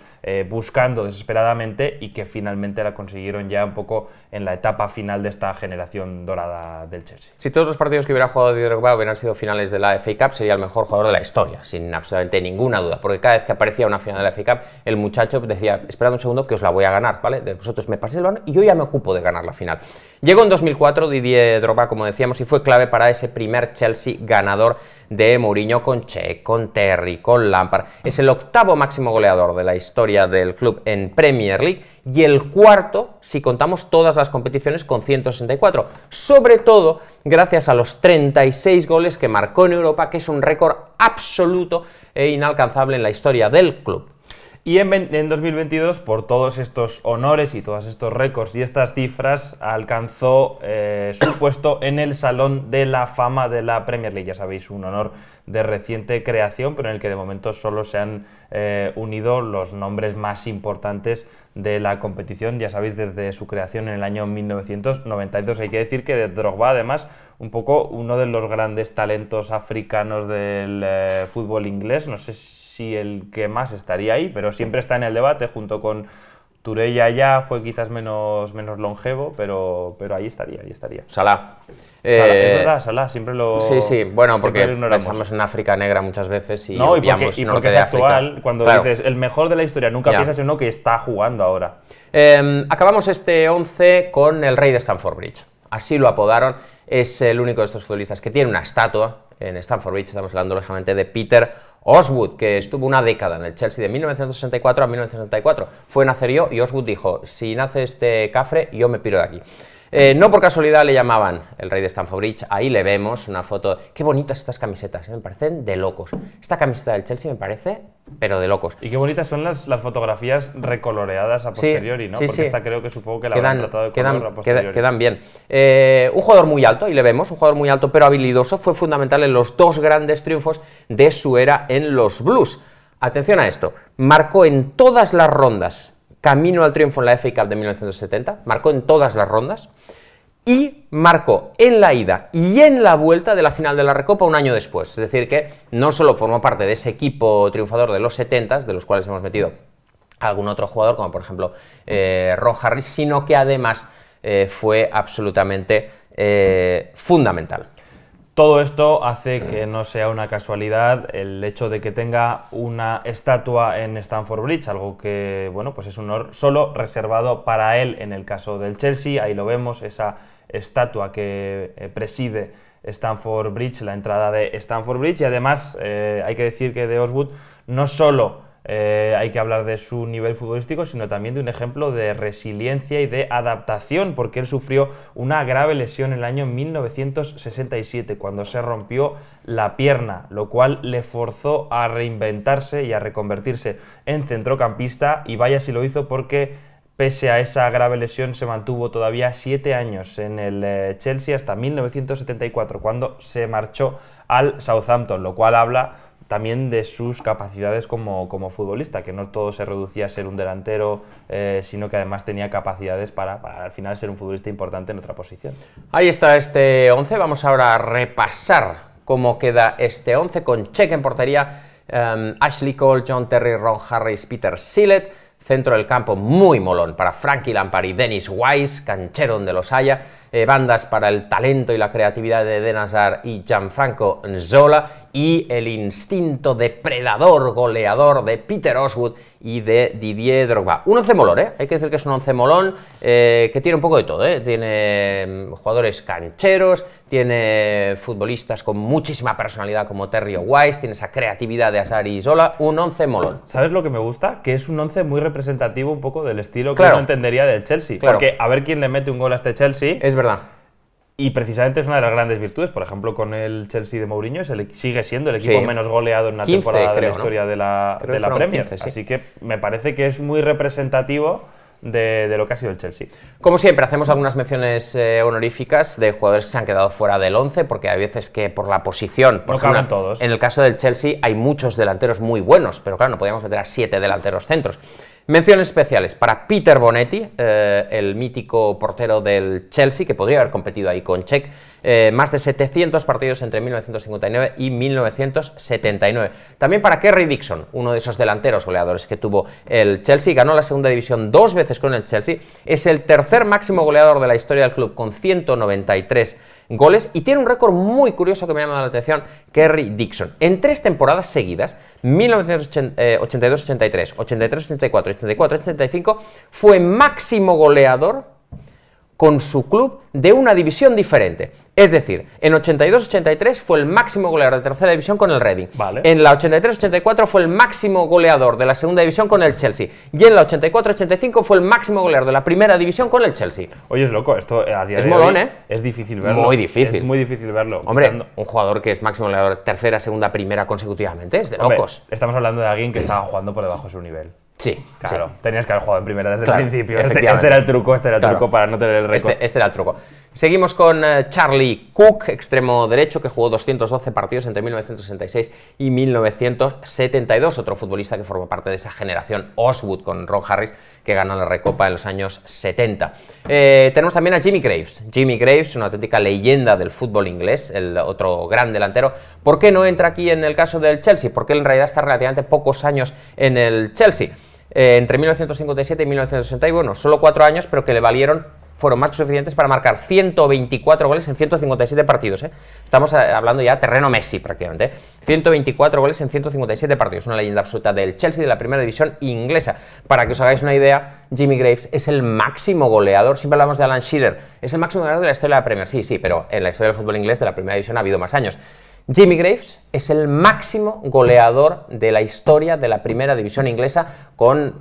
buscando desesperadamente y que finalmente la consiguieron ya un poco en la etapa final de esta generación dorada del Chelsea. Si todos los partidos que hubiera jugado Didier Drogba hubieran sido finales de la FA Cup, sería el mejor jugador de la historia, sin absolutamente ninguna duda, porque cada vez que aparecía una final de la FA Cup, el muchacho decía, esperad un segundo que os la voy a ganar, ¿vale? Vosotros me paséis el balón y yo ya me ocupo de ganar la final. Llegó en 2004 Didier Drogba, como decíamos, y fue clave para ese primer Chelsea ganador de Mourinho con Cech, con Terry, con Lampard. Es el 8º máximo goleador de la historia del club en Premier League y el 4º si contamos todas las competiciones con 164, sobre todo gracias a los 36 goles que marcó en Europa, que es un récord absoluto e inalcanzable en la historia del club. Y en 2022, por todos estos honores y todos estos récords y estas cifras, alcanzó su puesto en el Salón de la Fama de la Premier League. Ya sabéis, un honor de reciente creación, pero en el que de momento solo se han unido los nombres más importantes de la competición, ya sabéis, desde su creación en el año 1992. Hay que decir que Drogba, además, un poco uno de los grandes talentos africanos del fútbol inglés, no sé si el que más estaría ahí, pero siempre está en el debate junto con Touré ya fue quizás menos longevo, pero ahí estaría, ahí estaría. Salah. Es verdad, Salah, siempre lo... Sí, bueno, porque ignoramos. pensamos en África negra muchas veces y no, y obviamos porque norte es de África. actual, cuando dices el mejor de la historia, nunca piensas en uno que está jugando ahora. Acabamos este 11 con el rey de Stamford Bridge. Así lo apodaron. Es el único de estos futbolistas que tiene una estatua en Stamford Bridge. Estamos hablando lógicamente de Peter Osgood, que estuvo una década en el Chelsea de 1964 a 1964. Fue nacerio y Osgood dijo: si nace este cafre, yo me piro de aquí. No por casualidad le llamaban el rey de Stamford Bridge. Ahí le vemos una foto. Qué bonitas estas camisetas, me parecen de locos. Esta camiseta del Chelsea me parece, pero de locos. Y qué bonitas son las fotografías recoloreadas a posteriori, ¿no? Porque esta creo que supongo que la habrán tratado de color a posteriori. Quedan bien. Un jugador muy alto, y le vemos, un jugador muy alto pero habilidoso, fue fundamental en los dos grandes triunfos de su era en los Blues. Atención a esto, marcó en todas las rondas camino al triunfo en la FA Cup de 1970, marcó en todas las rondas, y marcó en la ida y en la vuelta de la final de la Recopa un año después. Es decir, que no solo formó parte de ese equipo triunfador de los 70s, de los cuales hemos metido algún otro jugador, como por ejemplo Ron Harris, sino que además fue absolutamente fundamental. Todo esto hace que no sea una casualidad el hecho de que tenga una estatua en Stamford Bridge, algo que, bueno, pues es un honor solo reservado para él en el caso del Chelsea. Ahí lo vemos, esa estatua que preside Stamford Bridge, la entrada de Stamford Bridge. Y además hay que decir que de Osgood no solo hay que hablar de su nivel futbolístico, sino también de un ejemplo de resiliencia y de adaptación, porque él sufrió una grave lesión en el año 1967, cuando se rompió la pierna, lo cual le forzó a reinventarse y a reconvertirse en centrocampista, y vaya si lo hizo, porque pese a esa grave lesión se mantuvo todavía 7 años en el Chelsea hasta 1974, cuando se marchó al Southampton, lo cual habla también de sus capacidades como futbolista, que no todo se reducía a ser un delantero, sino que además tenía capacidades para al final ser un futbolista importante en otra posición. Ahí está este 11, vamos ahora a repasar cómo queda este 11, con Cech en portería, Ashley Cole, John Terry, Ron Harris, Peter Sillett, centro del campo muy molón para Frankie Lampard y Dennis Wise, canchero donde los haya, bandas para el talento y la creatividad de Eden Hazard y Gianfranco Zola, y el instinto depredador, goleador de Peter Osgood y de Didier Drogba. Un 11 molón, hay que decir que es un 11 molón que tiene un poco de todo, tiene jugadores cancheros, tiene futbolistas con muchísima personalidad como Terry o Wise, tiene esa creatividad de Hazard y Zola, un 11 molón. ¿Sabes lo que me gusta? Que es un 11 muy representativo un poco del estilo que uno entendería del Chelsea. Claro. Porque a ver quién le mete un gol a este Chelsea. Es verdad. Y precisamente es una de las grandes virtudes. Por ejemplo, con el Chelsea de Mourinho sigue siendo el equipo menos goleado en una 15, temporada de la historia de la Premier. 15, sí. Así que me parece que es muy representativo de lo que ha sido el Chelsea. Como siempre, hacemos algunas menciones honoríficas de jugadores que se han quedado fuera del 11, porque hay veces que por la posición, por ejemplo, todos. En el caso del Chelsea hay muchos delanteros muy buenos, pero claro, no podíamos meter a 7 delanteros centros. Menciones especiales para Peter Bonetti, el mítico portero del Chelsea, que podría haber competido ahí con Cech, más de 700 partidos entre 1959 y 1979. También para Kerry Dixon, uno de esos delanteros goleadores que tuvo el Chelsea, ganó la segunda división 2 veces con el Chelsea, es el tercer máximo goleador de la historia del club con 193 goles, y tiene un récord muy curioso que me llama la atención, Kerry Dixon. En 3 temporadas seguidas, 1982-83, 83-84, 84-85, fue máximo goleador con su club de una división diferente. Es decir, en 82-83 fue el máximo goleador de tercera división con el Reading. Vale. En la 83-84 fue el máximo goleador de la segunda división con el Chelsea. Y en la 84-85 fue el máximo goleador de la primera división con el Chelsea. Oye, es loco, esto a día de molón, hoy es difícil verlo. Muy difícil. Es muy difícil verlo. Hombre, un jugador que es máximo goleador tercera, segunda, primera consecutivamente, es de locos. Estamos hablando de alguien que estaba jugando por debajo de su nivel. Sí, claro. Sí. Tenías que haber jugado en primera desde el principio. Este era el truco, para no tener el récord. Este era el truco. Seguimos con Charlie Cook, extremo derecho, que jugó 212 partidos entre 1966 y 1972. Otro futbolista que formó parte de esa generación Osgood con Ron Harris, que ganó la Recopa en los años 70. Tenemos también a Jimmy Graves. Jimmy Graves, una auténtica leyenda del fútbol inglés, el otro gran delantero. ¿Por qué no entra aquí en el caso del Chelsea? Porque él en realidad está relativamente pocos años en el Chelsea. entre 1957 y 1960, y bueno, solo 4 años, pero que le valieron, fueron más que suficientes para marcar 124 goles en 157 partidos. Estamos hablando ya terreno Messi prácticamente. 124 goles en 157 partidos, una leyenda absoluta del Chelsea de la primera división inglesa. Para que os hagáis una idea, Jimmy Graves es el máximo goleador, siempre hablamos de Alan Shearer, es el máximo goleador de la historia de la Premier, sí, pero en la historia del fútbol inglés de la primera división ha habido más años. Jimmy Graves es el máximo goleador de la historia de la primera división inglesa con,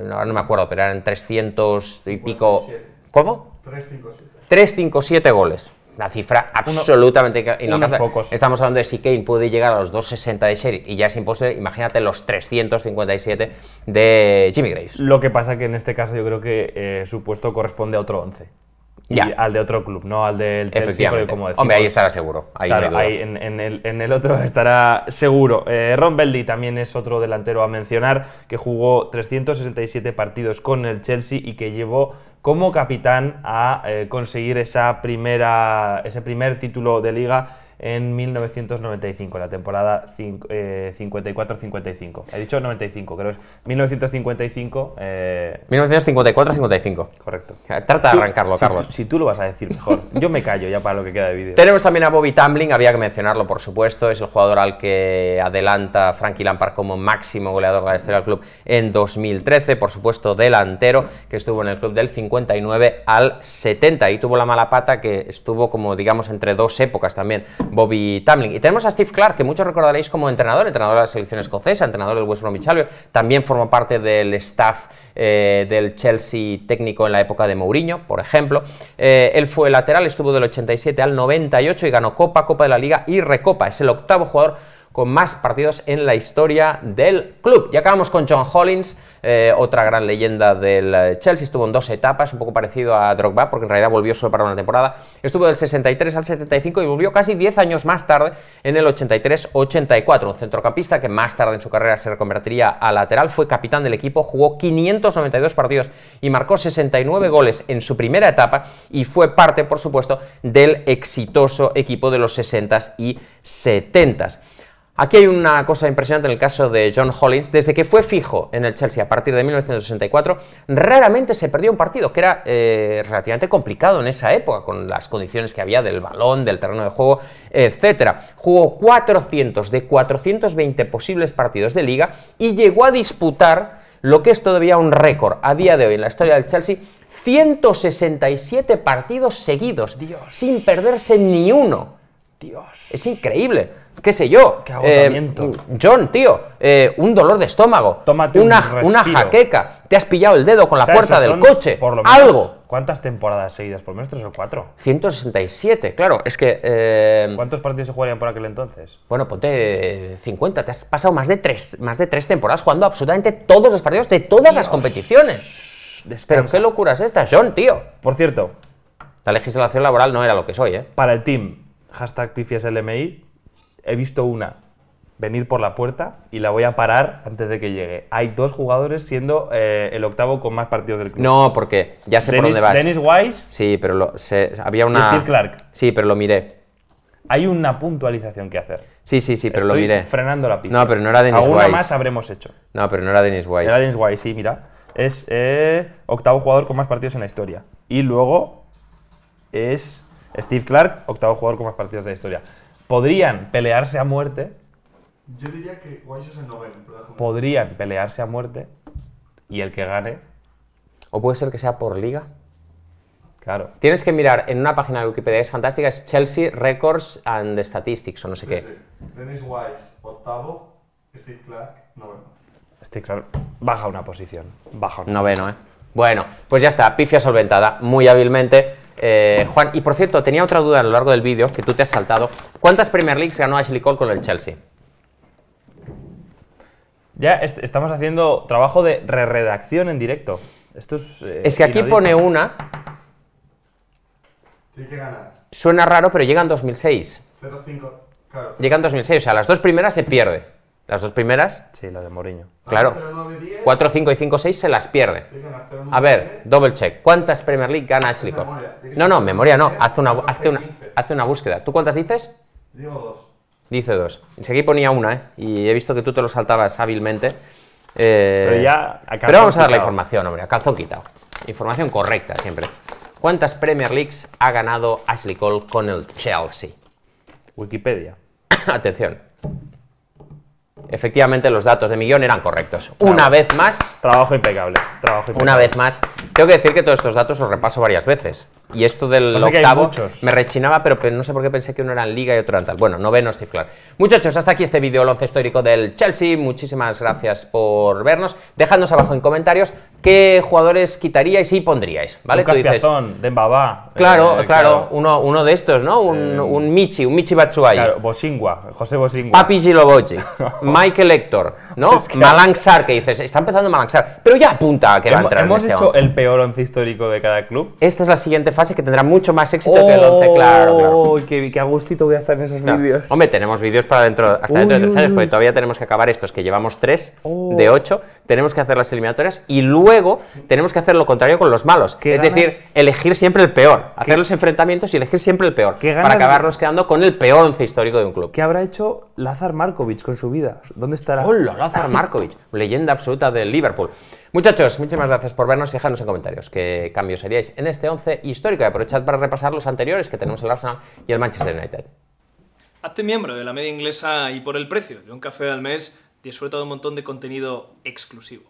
no me acuerdo, pero eran 300 y pico... 57. ¿Cómo? 357 goles. Una cifra absolutamente inalcanzable. Pocos. Estamos hablando de si Kane puede llegar a los 260 de Shearer y ya es imposible. Imagínate los 357 de Jimmy Graves. Lo que pasa que en este caso yo creo que su puesto corresponde a otro 11. Y al de otro club, no al del Chelsea, porque como decimos... Hombre, ahí estará seguro. Ahí claro, no hay ahí en el otro estará seguro. Ron Beldy también es otro delantero a mencionar, que jugó 367 partidos con el Chelsea y que llevó como capitán a conseguir ese primer título de liga en 1995, la temporada 54-55. He dicho 95, creo que es 1955. 1954-55. Correcto. Trata de arrancarlo, Carlos. Si tú lo vas a decir mejor. Yo me callo ya para lo que queda de vídeo. Tenemos también a Bobby Tambling, había que mencionarlo por supuesto, es el jugador al que adelanta Frankie Lampard como máximo goleador de la historia del club en 2013, por supuesto delantero, que estuvo en el club del 59 al 70 y tuvo la mala pata que estuvo como digamos entre dos épocas también, Bobby Tambling. Y tenemos a Steve Clarke, que muchos recordaréis como entrenador de la selección escocesa, entrenador del West Bromwich Albion, también formó parte del staff del Chelsea técnico en la época de Mourinho, por ejemplo. Él fue lateral, estuvo del 87 al 98 y ganó Copa de la Liga y Recopa. Es el octavo jugador con más partidos en la historia del club. Y acabamos con John Hollins, otra gran leyenda del Chelsea. Estuvo en dos etapas, un poco parecido a Drogba, porque en realidad volvió solo para una temporada. Estuvo del 63 al 75 y volvió casi 10 años más tarde, en el 83-84. Un centrocampista que más tarde en su carrera se reconvertiría a lateral. Fue capitán del equipo, jugó 592 partidos y marcó 69 goles en su primera etapa y fue parte, por supuesto, del exitoso equipo de los 60s y 70s. Aquí hay una cosa impresionante en el caso de John Hollins. Desde que fue fijo en el Chelsea a partir de 1964, raramente se perdió un partido, que era relativamente complicado en esa época, con las condiciones que había del balón, del terreno de juego, etc. Jugó 400 de 420 posibles partidos de liga y llegó a disputar lo que es todavía un récord a día de hoy en la historia del Chelsea: 167 partidos seguidos, Dios, sin perderse ni uno. Dios. Es increíble. ¿Qué sé yo? Qué agotamiento. John, tío, un dolor de estómago, Tómate una respiro. jaqueca, te has pillado el dedo con la puerta del coche, por lo menos, algo. ¿Cuántas temporadas seguidas? Por lo menos 3 o 4. 167, claro, es que... ¿Cuántos partidos se jugarían por aquel entonces? Bueno, ponte 50, te has pasado más de tres temporadas jugando absolutamente todos los partidos de todas las competiciones. Descansa. Pero qué locura es esta, John, tío. Por cierto, La legislación laboral no era lo que soy, ¿eh? para el team, #pifiaslmi, he visto una venir por la puerta y la voy a parar antes de que llegue. Hay 2 jugadores siendo el octavo con más partidos del club. No, porque ya sé por dónde vas. Dennis Wise Sí, pero había una... y Steve Clarke. Sí, pero lo miré. Hay una puntualización que hacer. Sí, pero lo Estoy miré. frenando la pista. No, pero no era Dennis Alguna Wise. más habremos hecho. No, pero no era Dennis Wise. Era Dennis Wise, sí, mira. Es octavo jugador con más partidos en la historia. Y luego es Steve Clarke, octavo jugador con más partidos de la historia. Podrían pelearse a muerte. Yo diría que Wise es el noveno. Podrían pelearse a muerte. Y el que gane, O puede ser que sea por liga. claro. Tienes que mirar en una página de Wikipedia, es fantástica, es Chelsea Records and Statistics o no sé qué. Sí. Dennis Wise, octavo. Steve Clarke, noveno. Steve Clarke baja una posición. Baja una. Noveno, ¿eh? Bueno, pues ya está, pifia solventada, muy hábilmente. Juan, y por cierto, tenía otra duda a lo largo del vídeo que tú te has saltado. ¿Cuántas Premier Leagues ganó Ashley Cole con el Chelsea? Ya estamos haciendo trabajo de redacción en directo. Esto es que aquí inaudito. pone una, Tiene que ganar. suena raro, pero llega en 2006. 0-5. Claro. Llega en 2006, o sea, las dos primeras se pierde. Las dos primeras, Sí, la de Mourinho. claro. 0-9-10. 4, 5 y 5, 6 se las pierde. Tiene que ganar 0-9-10. A ver, double check. ¿Cuántas Premier League gana Ashley Cole? Memoria, tiene que No, ser memoria no. 15, Hazte una búsqueda. ¿Tú cuántas dices? Digo 2. Dice 2. Si aquí ponía una, ¿eh? Y he visto que tú te lo saltabas hábilmente. Pero ya a Pero vamos a dar la quitado. información, hombre, a calzón quitado. Información correcta siempre. ¿Cuántas Premier Leagues ha ganado Ashley Cole con el Chelsea? Wikipedia. Atención. Efectivamente, los datos de Millón eran correctos. Una vez más, Trabajo impecable. Trabajo impecable. una vez más, tengo que decir que todos estos datos los repaso varias veces. Y esto del Pasa que hay octavo muchos. me rechinaba, pero no sé por qué pensé que uno era en Liga y otro en tal. Bueno, noveno estoy claro. Muchachos, hasta aquí este vídeo, el once histórico del Chelsea. Muchísimas gracias por vernos. Dejadnos abajo en comentarios qué jugadores quitaríais y pondríais, ¿vale? Lucas Piazón, Dembaba. Claro, uno de estos, ¿no? Un Michi Batshuayi. Claro, Bosingua, José Bosingua. Papi Gilobochi, Michael Héctor, ¿no? Es que- Malang Sarr, que dices, está empezando Malang Sarr, pero ya apunta a que va a entrar Hemos en este hecho 11. el peor once histórico de cada club. Esta es la siguiente fase que tendrá mucho más éxito que el 11, claro. ¡Oh! Qué a gustito voy a estar en esos Claro. vídeos. Hombre, tenemos vídeos para dentro, hasta dentro de 3 años, porque todavía tenemos que acabar estos, que llevamos 3 de 8, tenemos que hacer las eliminatorias y luego tenemos que hacer lo contrario con los malos. Qué Es ganas- decir, elegir siempre el peor, hacer los enfrentamientos y elegir siempre el peor, Qué para ganas de- acabarnos quedando con el peor 11 histórico de un club. ¿Qué habrá hecho Lazar Markovic con su vida? ¿Dónde estará? ¡Hola, Lazar Markovic! Leyenda absoluta del Liverpool. Muchachos, muchísimas gracias por vernos. Dejadnos en comentarios qué cambios haríais en este 11 histórico. Y aprovechad para repasar los anteriores, que tenemos el Arsenal y el Manchester United. Hazte miembro de la media inglesa y por el precio de un café al mes disfruta de un montón de contenido exclusivo.